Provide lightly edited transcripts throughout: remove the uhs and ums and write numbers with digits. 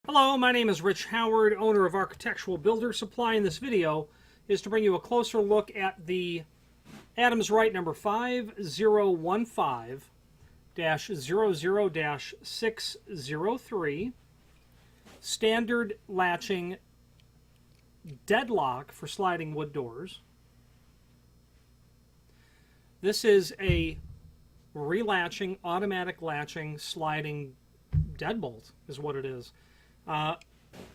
Hello, my name is Rich Howard, owner of Architectural Builder Supply. In this video is to bring you a closer look at the Adams Rite number 5015-00-603 standard latching deadlock for sliding wood doors. This is a relatching, automatic latching, sliding deadbolt is what it is.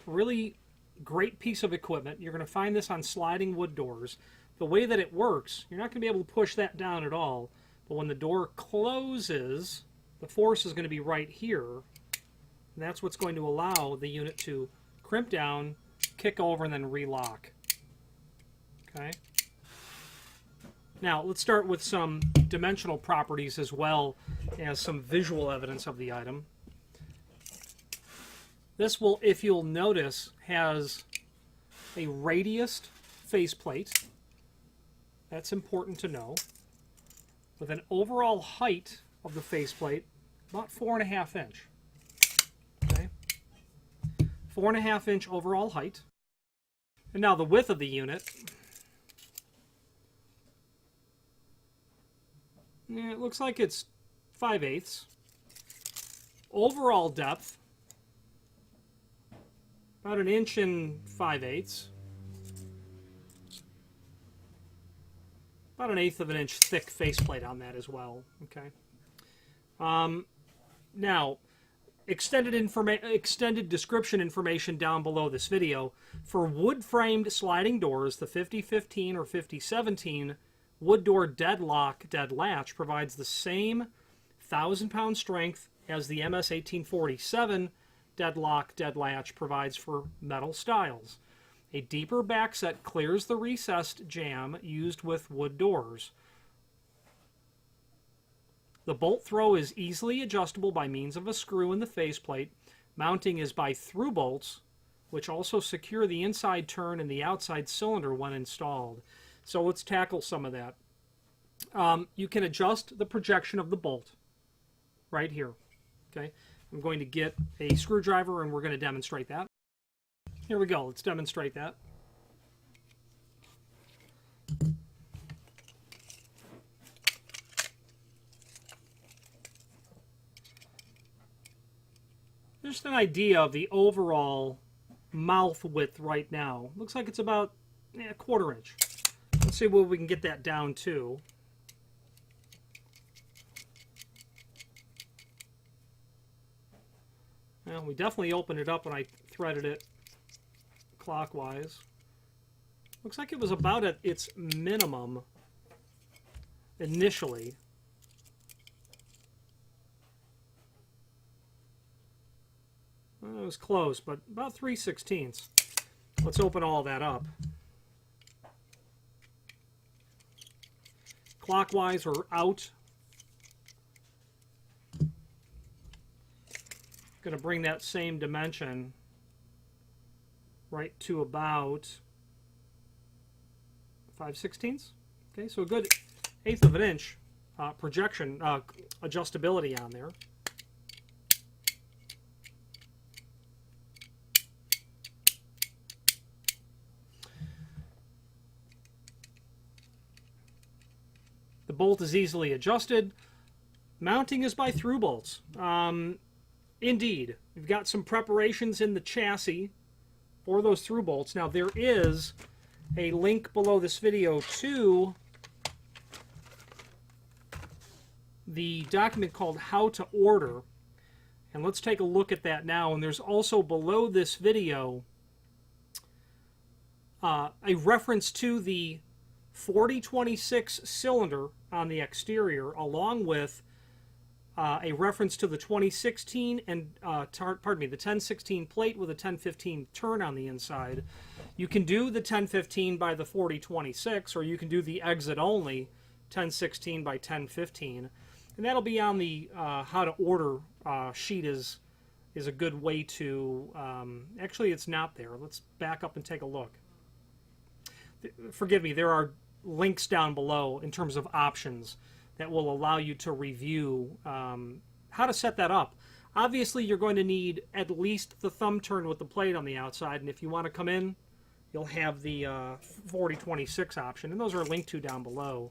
Really great piece of equipment. You're going to find this on sliding wood doors. The way that it works, you're not going to be able to push that down at all, but when the door closes, the force is going to be right here, and that's what's going to allow the unit to crimp down, kick over, and then relock. Okay. Now, let's start with some dimensional properties as well as some visual evidence of the item. This will, if you'll notice, has a radiused faceplate. That's important to know. With an overall height of the faceplate, about 4.5 inch. Okay? 4.5 inch overall height. And now the width of the unit. Yeah, it looks like it's 5/8. Overall depth, about 1 inch and 5/8. About 1/8 of an inch thick faceplate on that as well. Okay. Now, extended description information down below this video. For wood-framed sliding doors, the 5015 or 5017 wood door dead latch provides the same 1,000-pound strength as the MS 1847 dead latch provides for metal styles. A deeper backset clears the recessed jamb used with wood doors. The bolt throw is easily adjustable by means of a screw in the faceplate. Mounting is by through bolts, which also secure the inside turn and the outside cylinder when installed. So let's tackle some of that. You can adjust the projection of the bolt right here. Okay, I'm going to get a screwdriver and we're going to demonstrate that. Here we go. Let's demonstrate that. Just an idea of the overall mouth width right now. Looks like it's about 1/4 inch. Let's see where we can get that down to. Well, we definitely opened it up when I threaded it clockwise. Looks like it was about at its minimum initially. Well, it was close, but about 3/16. Let's open all that up. Clockwise or out. Going to bring that same dimension right to about 5/16. Okay, so a good 1/8 of an inch projection adjustability on there. The bolt is easily adjusted. Mounting is by through bolts. Indeed, we've got some preparations in the chassis for those through bolts. Now there is a link below this video to the document called How to Order, and let's take a look at that now. And there's also below this video a reference to the 4026 cylinder on the exterior, along with a reference to the 2016 and the 1016 plate with a 1015 turn on the inside. You can do the 1015 by the 4026, or you can do the exit only 1016 by 1015, and that'll be on the how to order sheet. Is a good way to actually, it's not there. Let's back up and take a look. Forgive me, there are links down below in terms of options that will allow you to review how to set that up. Obviously, you're going to need at least the thumb turn with the plate on the outside, and if you want to come in, you'll have the 4026 option, and those are linked to down below.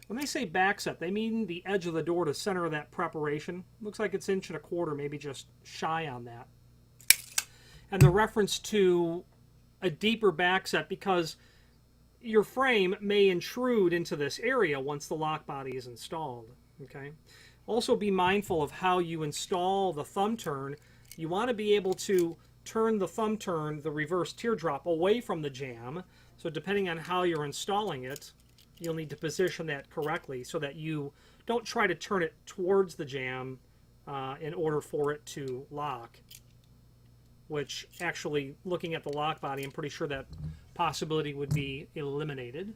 When they say back set, they mean the edge of the door to center of that preparation. Looks like it's 1.25 inches, maybe just shy on that. And the reference to a deeper back set because your frame may intrude into this area once the lock body is installed. Okay. Also be mindful of how you install the thumb turn. You want to be able to turn the thumb turn, the reverse teardrop, away from the jamb. So depending on how you're installing it, you'll need to position that correctly so that you don't try to turn it towards the jamb in order for it to lock. Which actually, looking at the lock body, I'm pretty sure that possibility would be eliminated.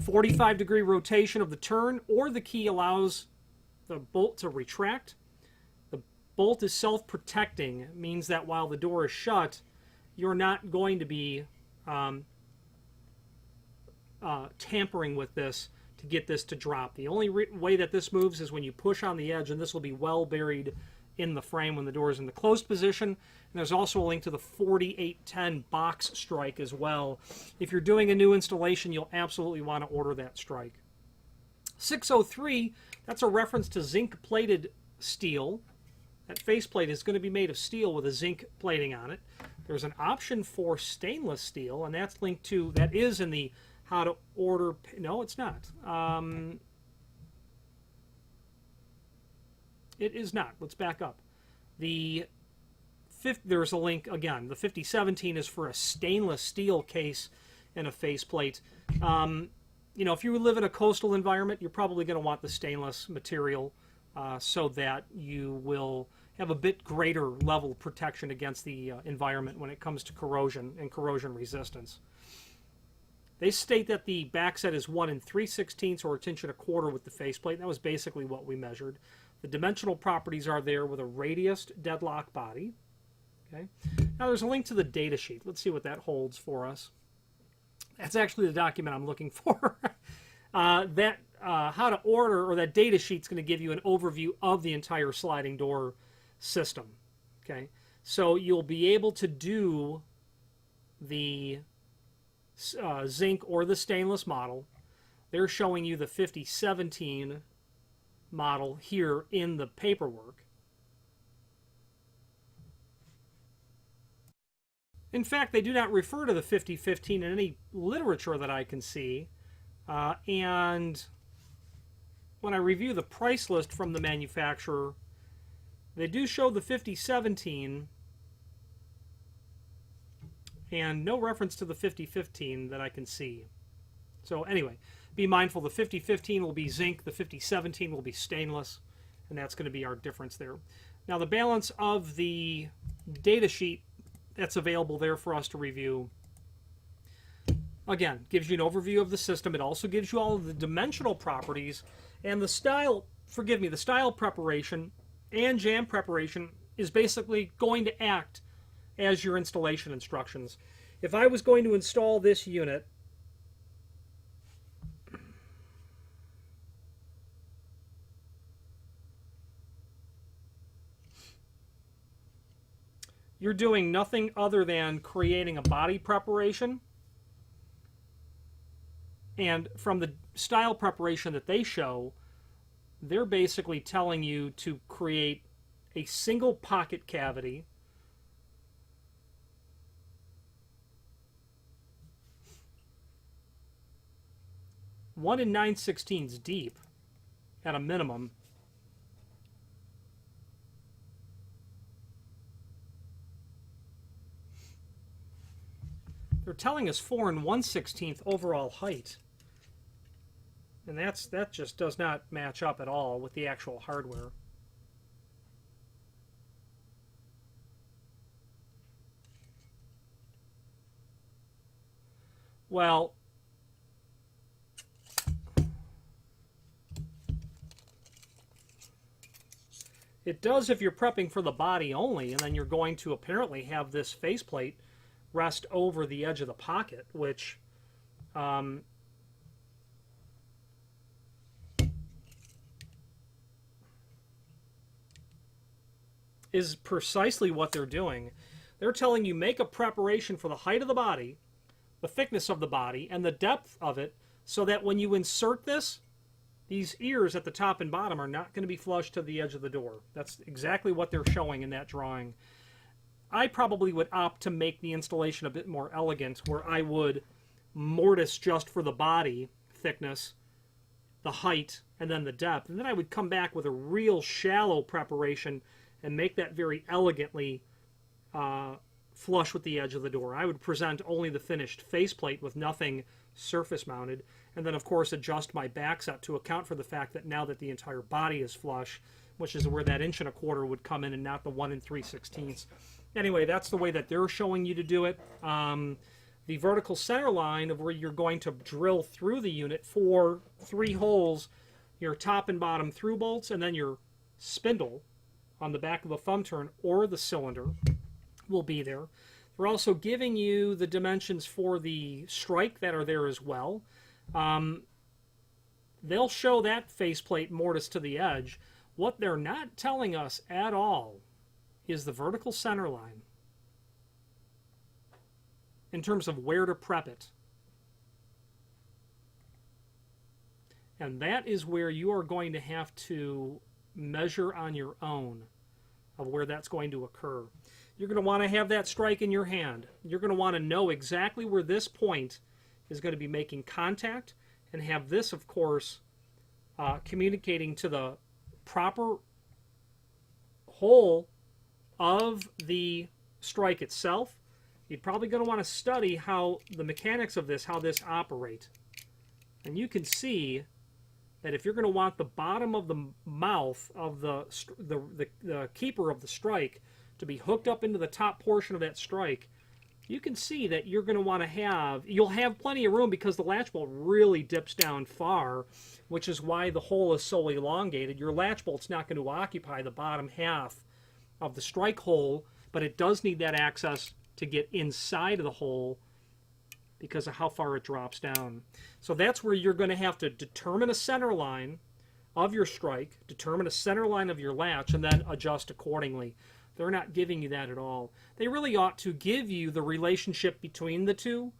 45-degree rotation of the turn, or the key allows the bolt to retract. The bolt is self-protecting, means that while the door is shut, you're not going to be tampering with this to get this to drop. The only way that this moves is when you push on the edge, and this will be well buried in the frame when the door is in the closed position. And there's also a link to the 4810 box strike as well. If you're doing a new installation, you'll absolutely want to order that strike. 603, that's a reference to zinc-plated steel. That faceplate is going to be made of steel with a zinc plating on it. There's an option for stainless steel, and that's linked to, that is in the how to order, no, it's not. It is not. Let's back up. There's a link again. The 5017 is for a stainless steel case and a faceplate. You know, if you live in a coastal environment, you're probably going to want the stainless material so that you will have a bit greater level of protection against the environment when it comes to corrosion and corrosion resistance. They state that the back set is 1 3/16 or 1.25 inches with the faceplate. That was basically what we measured. The dimensional properties are there with a radiused deadlock body. Okay. Now there's a link to the data sheet. Let's see what that holds for us. That's actually the document I'm looking for. How to order, or that data sheet's going to give you an overview of the entire sliding door system. Okay. So you'll be able to do the zinc or the stainless model. They're showing you the 5017 model here in the paperwork. In fact, they do not refer to the 5015 in any literature that I can see. And when I review the price list from the manufacturer, they do show the 5017 and no reference to the 5015 that I can see. So anyway, be mindful, the 5015 will be zinc, the 5017 will be stainless, and that's going to be our difference there. Now the balance of the data sheet that's available there for us to review, again, gives you an overview of the system. It also gives you all of the dimensional properties, and the style, forgive me, the style preparation and jamb preparation is basically going to act as your installation instructions. If I was going to install this unit, you're doing nothing other than creating a body preparation. And from the style preparation that they show, they're basically telling you to create a single pocket cavity, one and 9/16 deep at a minimum. They're telling us 4 and 1/16 overall height. And that just does not match up at all with the actual hardware. Well, it does if you're prepping for the body only, and then you're going to apparently have this faceplate rest over the edge of the pocket, which is precisely what they're doing. They're telling you make a preparation for the height of the body, the thickness of the body, and the depth of it, so that when you insert this, these ears at the top and bottom are not going to be flush to the edge of the door. That's exactly what they're showing in that drawing. I probably would opt to make the installation a bit more elegant, where I would mortise just for the body thickness, the height, and then the depth. And then I would come back with a real shallow preparation and make that very elegantly flush with the edge of the door. I would present only the finished faceplate with nothing surface mounted, and then of course adjust my back set to account for the fact that now that the entire body is flush, which is where that 1 1/4 would come in and not the 1 3/16. Anyway, that's the way that they're showing you to do it. The vertical center line of where you're going to drill through the unit for 3 holes, your top and bottom through bolts, and then your spindle on the back of the thumb turn or the cylinder will be there. They're also giving you the dimensions for the strike that are there as well. They'll show that faceplate mortise to the edge. What they're not telling us at all is the vertical center line in terms of where to prep it. And that is where you are going to have to measure on your own of where that's going to occur. You're going to want to have that strike in your hand. You're going to want to know exactly where this point is going to be making contact, and have this, of course, communicating to the proper hole of the strike itself. You're probably going to want to study how the mechanics of this, how this operate. And you can see that if you're going to want the bottom of the mouth of the keeper of the strike to be hooked up into the top portion of that strike, you can see that you're going to want to have, you'll have plenty of room because the latch bolt really dips down far, which is why the hole is so elongated. Your latch bolt's not going to occupy the bottom half of the strike hole, but it does need that access to get inside of the hole because of how far it drops down. So that's where you're going to have to determine a center line of your strike, determine a center line of your latch, and then adjust accordingly. They're not giving you that at all. They really ought to give you the relationship between the two,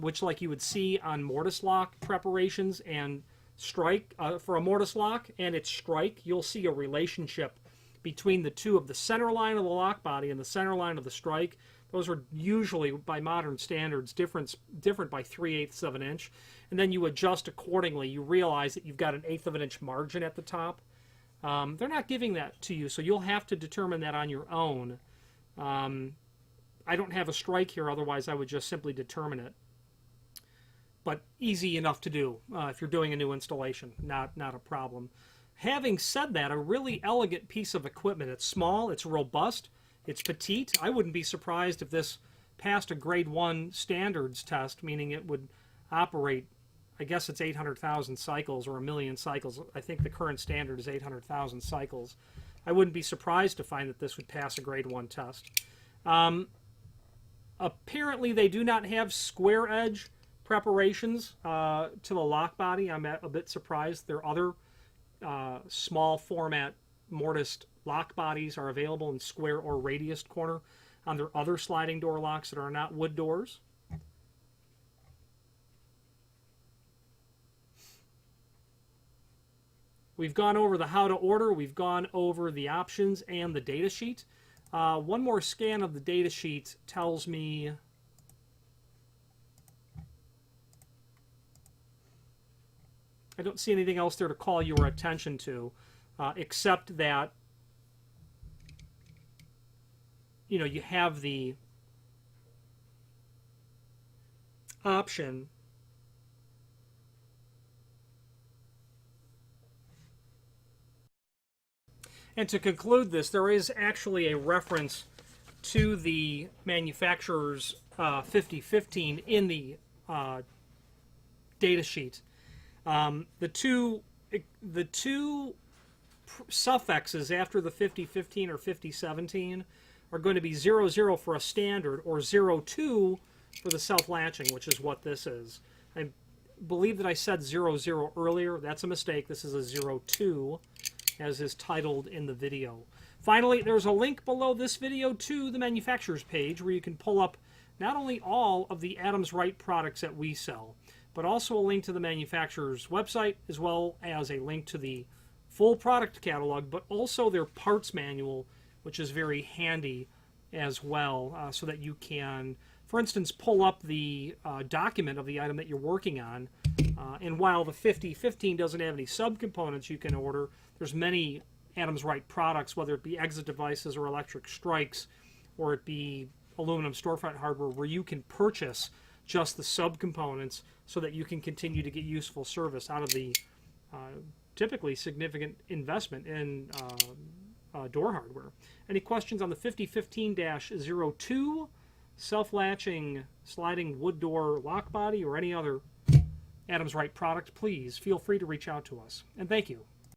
which like you would see on mortise lock preparations and strike. For a mortise lock and its strike, you'll see a relationship between the two of the center line of the lock body and the center line of the strike. Those are usually, by modern standards, different by 3/8 of an inch. And then you adjust accordingly. You realize that you've got an 1/8 of an inch margin at the top. They're not giving that to you, so you'll have to determine that on your own. I don't have a strike here, otherwise I would just simply determine it. But easy enough to do if you're doing a new installation, not a problem. Having said that, a really elegant piece of equipment. It's small, it's robust, it's petite. I wouldn't be surprised if this passed a grade 1 standards test, meaning it would operate, I guess it's 800,000 cycles or 1,000,000 cycles. I think the current standard is 800,000 cycles. I wouldn't be surprised to find that this would pass a grade 1 test. Apparently they do not have square edge preparations to the lock body. I'm a bit surprised. There are other small format mortised lock bodies are available in square or radiused corner on their other sliding door locks that are not wood doors. We've gone over the how to order, we've gone over the options and the data sheet. One more scan of the data sheet tells me I don't see anything else there to call your attention to, except that you have the option and to conclude this, there is actually a reference to the manufacturer's 5015 in the data sheet. The two suffixes after the 5015 or 5017 are going to be 00 for a standard or 02 for the self-latching, which is what this is. I believe that I said 00 earlier. That's a mistake. This is a 02, as is titled in the video. Finally, there's a link below this video to the manufacturer's page where you can pull up not only all of the Adams Rite products that we sell, but also a link to the manufacturer's website, as well as a link to the full product catalog, but also their parts manual, which is very handy as well, so that you can, for instance, pull up the document of the item that you're working on. And while the 5015 doesn't have any subcomponents you can order, there's many Adams Rite products, whether it be exit devices or electric strikes, or it be aluminum storefront hardware, where you can purchase just the subcomponents so that you can continue to get useful service out of the typically significant investment in door hardware. Any questions on the 5015-02 self-latching sliding wood door lock body or any other Adams Rite product, please feel free to reach out to us. And thank you.